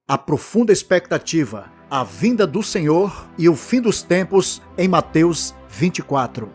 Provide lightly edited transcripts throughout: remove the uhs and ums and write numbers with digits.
A profunda expectativa, a vinda do Senhor e o fim dos tempos em Mateus 24.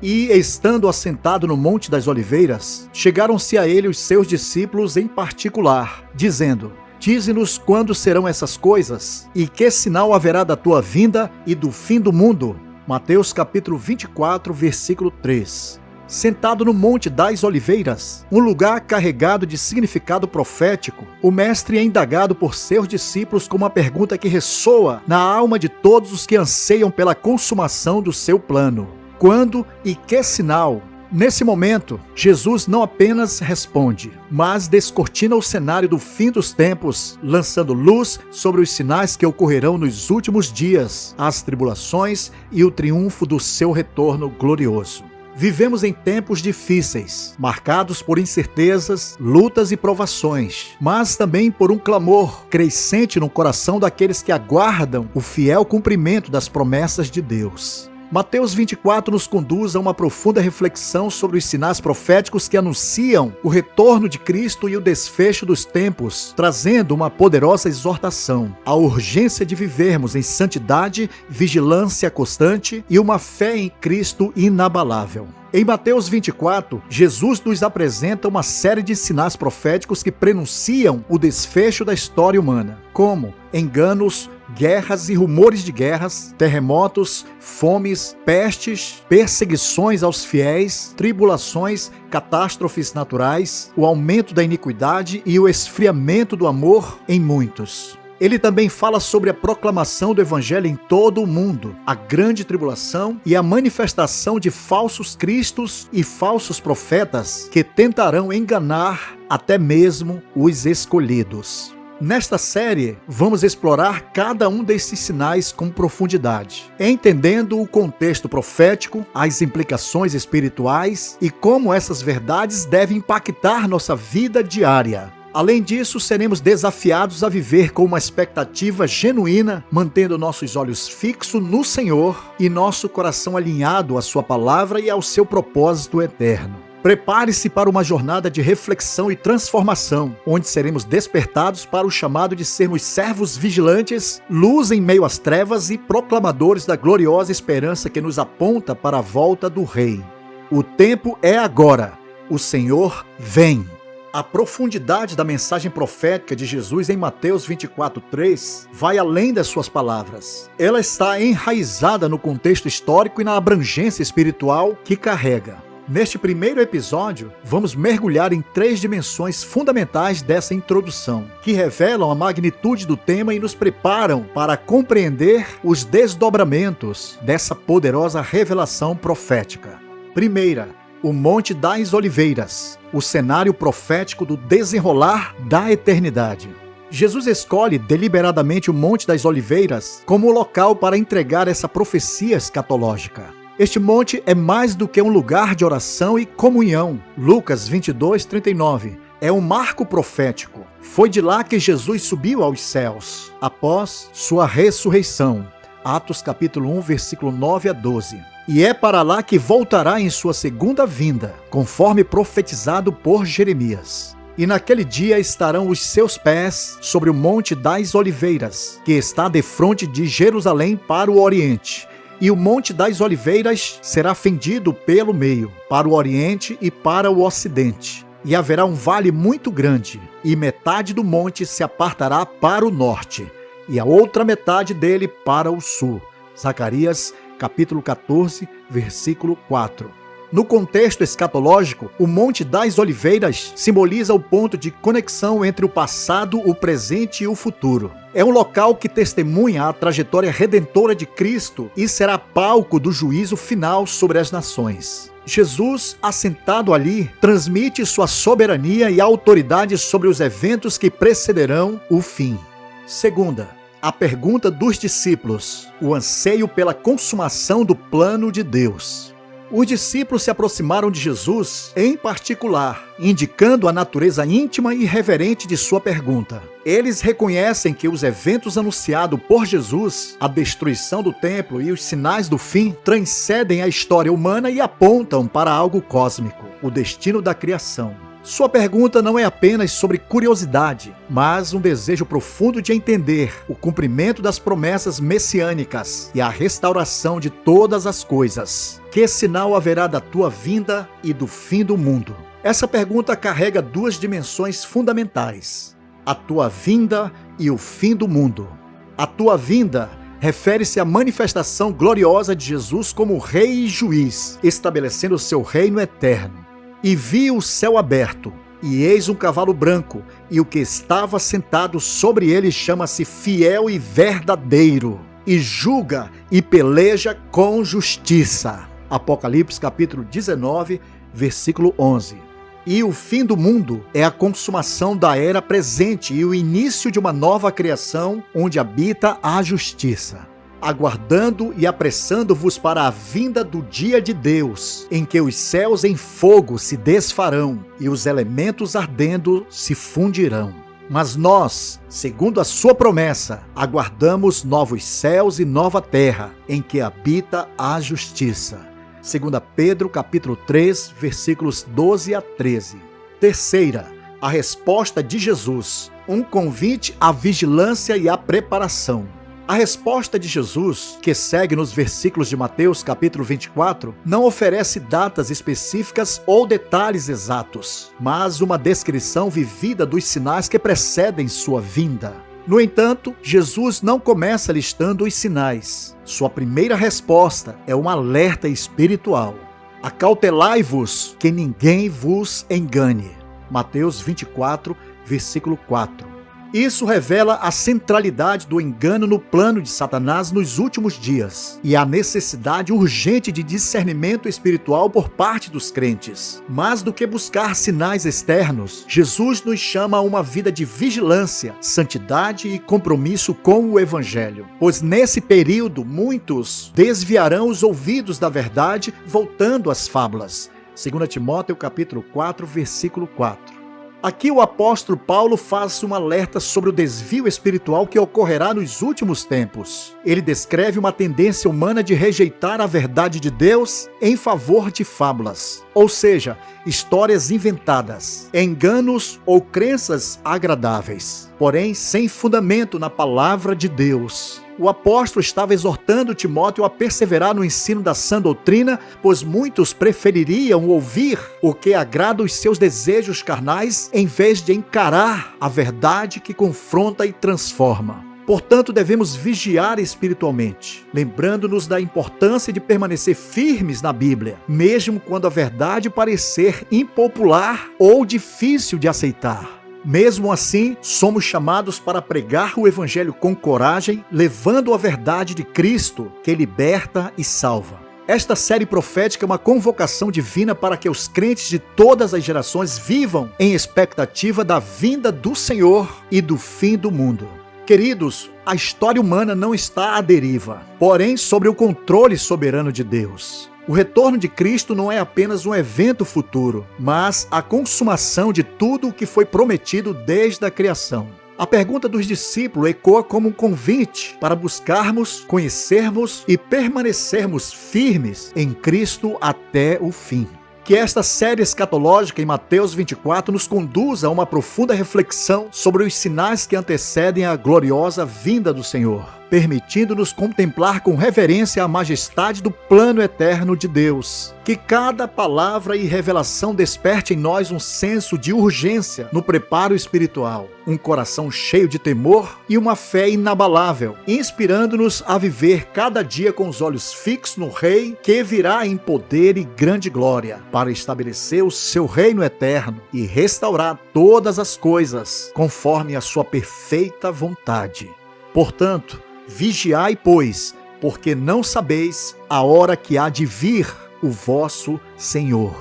E, estando assentado no Monte das Oliveiras, chegaram-se a ele os seus discípulos em particular, dizendo: Dize-nos quando serão essas coisas, e que sinal haverá da tua vinda e do fim do mundo. Mateus capítulo 24, versículo 3. Sentado no Monte das Oliveiras, um lugar carregado de significado profético, o mestre é indagado por seus discípulos com uma pergunta que ressoa na alma de todos os que anseiam pela consumação do seu plano. Quando e que sinal? Nesse momento, Jesus não apenas responde, mas descortina o cenário do fim dos tempos, lançando luz sobre os sinais que ocorrerão nos últimos dias, as tribulações e o triunfo do seu retorno glorioso. Vivemos em tempos difíceis, marcados por incertezas, lutas e provações, mas também por um clamor crescente no coração daqueles que aguardam o fiel cumprimento das promessas de Deus. Mateus 24 nos conduz a uma profunda reflexão sobre os sinais proféticos que anunciam o retorno de Cristo e o desfecho dos tempos, trazendo uma poderosa exortação à urgência de vivermos em santidade, vigilância constante e uma fé em Cristo inabalável. Em Mateus 24, Jesus nos apresenta uma série de sinais proféticos que prenunciam o desfecho da história humana, como enganos, guerras e rumores de guerras, terremotos, fomes, pestes, perseguições aos fiéis, tribulações, catástrofes naturais, o aumento da iniquidade e o esfriamento do amor em muitos. Ele também fala sobre a proclamação do Evangelho em todo o mundo, a grande tribulação e a manifestação de falsos cristos e falsos profetas que tentarão enganar até mesmo os escolhidos. Nesta série, vamos explorar cada um desses sinais com profundidade, entendendo o contexto profético, as implicações espirituais e como essas verdades devem impactar nossa vida diária. Além disso, seremos desafiados a viver com uma expectativa genuína, mantendo nossos olhos fixos no Senhor e nosso coração alinhado à sua palavra e ao seu propósito eterno. Prepare-se para uma jornada de reflexão e transformação, onde seremos despertados para o chamado de sermos servos vigilantes, luz em meio às trevas e proclamadores da gloriosa esperança que nos aponta para a volta do Rei. O tempo é agora. O Senhor vem. A profundidade da mensagem profética de Jesus em Mateus 24:3 vai além das suas palavras. Ela está enraizada no contexto histórico e na abrangência espiritual que carrega. Neste primeiro episódio, vamos mergulhar em 3 dimensões fundamentais dessa introdução, que revelam a magnitude do tema e nos preparam para compreender os desdobramentos dessa poderosa revelação profética. Primeira, o Monte das Oliveiras, o cenário profético do desenrolar da eternidade. Jesus escolhe deliberadamente o Monte das Oliveiras como local para entregar essa profecia escatológica. Este monte é mais do que um lugar de oração e comunhão. Lucas 22:39 é um marco profético. Foi de lá que Jesus subiu aos céus, após sua ressurreição. Atos capítulo 1, versículo 9 a 12. E é para lá que voltará em sua segunda vinda, conforme profetizado por Jeremias. E naquele dia estarão os seus pés sobre o Monte das Oliveiras, que está defronte de Jerusalém para o Oriente. E o Monte das Oliveiras será fendido pelo meio, para o Oriente e para o Ocidente. E haverá um vale muito grande, e metade do monte se apartará para o norte, e a outra metade dele para o sul. Zacarias capítulo 14, versículo 4. No contexto escatológico, o Monte das Oliveiras simboliza o ponto de conexão entre o passado, o presente e o futuro. É um local que testemunha a trajetória redentora de Cristo e será palco do juízo final sobre as nações. Jesus, assentado ali, transmite sua soberania e autoridade sobre os eventos que precederão o fim. Segunda, a pergunta dos discípulos, o anseio pela consumação do plano de Deus. Os discípulos se aproximaram de Jesus, em particular, indicando a natureza íntima e reverente de sua pergunta. Eles reconhecem que os eventos anunciados por Jesus, a destruição do templo e os sinais do fim, transcendem a história humana e apontam para algo cósmico, o destino da criação. Sua pergunta não é apenas sobre curiosidade, mas um desejo profundo de entender o cumprimento das promessas messiânicas e a restauração de todas as coisas. Que sinal haverá da tua vinda e do fim do mundo? Essa pergunta carrega duas dimensões fundamentais: a tua vinda e o fim do mundo. A tua vinda refere-se à manifestação gloriosa de Jesus como Rei e Juiz, estabelecendo o seu reino eterno. E vi o céu aberto, e eis um cavalo branco, e o que estava sentado sobre ele chama-se Fiel e Verdadeiro, e julga e peleja com justiça. Apocalipse capítulo 19, versículo 11. E o fim do mundo é a consumação da era presente e o início de uma nova criação onde habita a justiça. Aguardando e apressando-vos para a vinda do dia de Deus, em que os céus em fogo se desfarão e os elementos ardendo se fundirão. Mas nós, segundo a sua promessa, aguardamos novos céus e nova terra, em que habita a justiça. 2 Pedro capítulo 3, versículos 12 a 13. Terceira, a resposta de Jesus, um convite à vigilância e à preparação. A resposta de Jesus, que segue nos versículos de Mateus capítulo 24, não oferece datas específicas ou detalhes exatos, mas uma descrição vivida dos sinais que precedem sua vinda. No entanto, Jesus não começa listando os sinais. Sua primeira resposta é um alerta espiritual. Acautelai-vos que ninguém vos engane. Mateus 24, versículo 4. Isso revela a centralidade do engano no plano de Satanás nos últimos dias e a necessidade urgente de discernimento espiritual por parte dos crentes. Mais do que buscar sinais externos, Jesus nos chama a uma vida de vigilância, santidade e compromisso com o Evangelho. Pois nesse período, muitos desviarão os ouvidos da verdade, voltando às fábulas. 2 Timóteo capítulo 4, versículo 4. Aqui o apóstolo Paulo faz um alerta sobre o desvio espiritual que ocorrerá nos últimos tempos. Ele descreve uma tendência humana de rejeitar a verdade de Deus em favor de fábulas, ou seja, histórias inventadas, enganos ou crenças agradáveis, porém sem fundamento na palavra de Deus. O apóstolo estava exortando Timóteo a perseverar no ensino da sã doutrina, pois muitos prefeririam ouvir o que agrada os seus desejos carnais, em vez de encarar a verdade que confronta e transforma. Portanto, devemos vigiar espiritualmente, lembrando-nos da importância de permanecer firmes na Bíblia, mesmo quando a verdade parecer impopular ou difícil de aceitar. Mesmo assim, somos chamados para pregar o Evangelho com coragem, levando a verdade de Cristo, que liberta e salva. Esta série profética é uma convocação divina para que os crentes de todas as gerações vivam em expectativa da vinda do Senhor e do fim do mundo. Queridos, a história humana não está à deriva, porém sob o controle soberano de Deus. O retorno de Cristo não é apenas um evento futuro, mas a consumação de tudo o que foi prometido desde a criação. A pergunta dos discípulos ecoa como um convite para buscarmos, conhecermos e permanecermos firmes em Cristo até o fim. Que esta série escatológica em Mateus 24 nos conduza a uma profunda reflexão sobre os sinais que antecedem a gloriosa vinda do Senhor, permitindo-nos contemplar com reverência a majestade do plano eterno de Deus. Que cada palavra e revelação desperte em nós um senso de urgência no preparo espiritual, um coração cheio de temor e uma fé inabalável, inspirando-nos a viver cada dia com os olhos fixos no Rei que virá em poder e grande glória, para estabelecer o seu reino eterno e restaurar todas as coisas conforme a sua perfeita vontade. Portanto, vigiai, pois, porque não sabeis a hora que há de vir o vosso Senhor.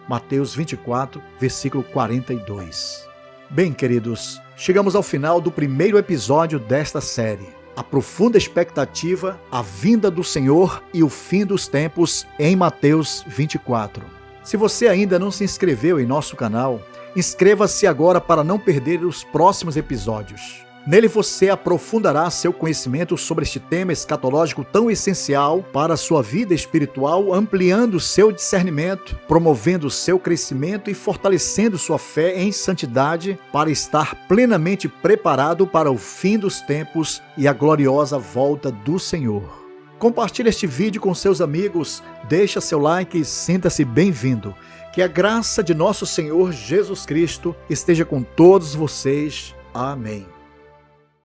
Mateus 24, versículo 42. Bem, queridos, chegamos ao final do primeiro episódio desta série. A profunda expectativa, a vinda do Senhor e o fim dos tempos em Mateus 24. Se você ainda não se inscreveu em nosso canal, inscreva-se agora para não perder os próximos episódios. Nele você aprofundará seu conhecimento sobre este tema escatológico tão essencial para a sua vida espiritual, ampliando seu discernimento, promovendo seu crescimento e fortalecendo sua fé em santidade para estar plenamente preparado para o fim dos tempos e a gloriosa volta do Senhor. Compartilhe este vídeo com seus amigos, deixa seu like e sinta-se bem-vindo. Que a graça de nosso Senhor Jesus Cristo esteja com todos vocês. Amém.